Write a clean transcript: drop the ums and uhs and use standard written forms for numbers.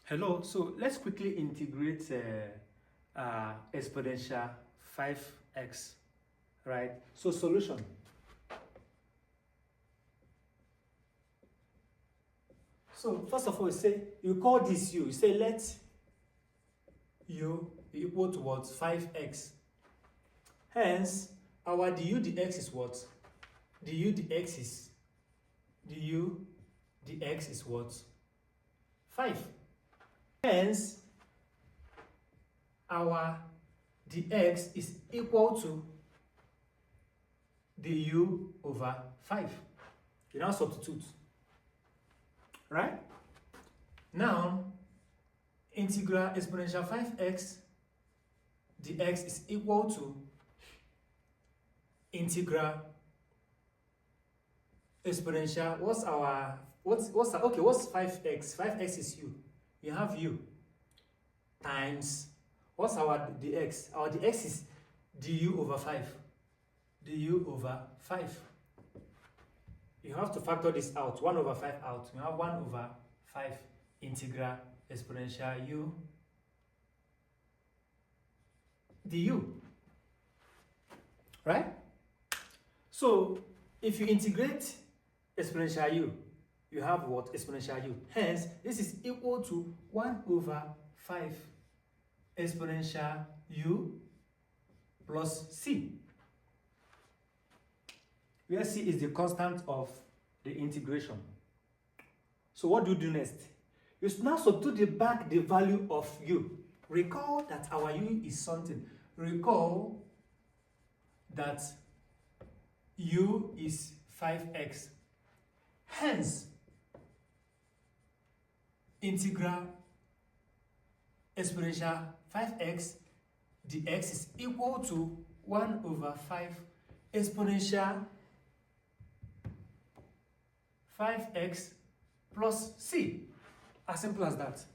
Hello, so let's quickly integrate exponential 5x, right? So solution. So first of all, you call this u. You say let u be equal to what? 5x. Hence, our du dx is what? Du dx is what? 5. Hence, our dx is equal to du over 5. You now substitute. Right? Now, integral exponential 5x dx is equal to integral exponential, what's 5x? 5x is u. You have u times, what's our dx? Our dx is du over 5. Du over 5. You have to factor this out. 1 over 5 out. You have 1 over 5 integral exponential u du. Right? So, if you integrate exponential u, you have what? Exponential u. Hence, this is equal to 1 over 5 exponential u plus c. Where c is the constant of the integration. So what do you do next? You now substitute back the value of u. Recall that our u is something. Recall that u is 5x. Hence, integral exponential 5x dx is equal to 1 over 5 exponential 5x plus c. As simple as that.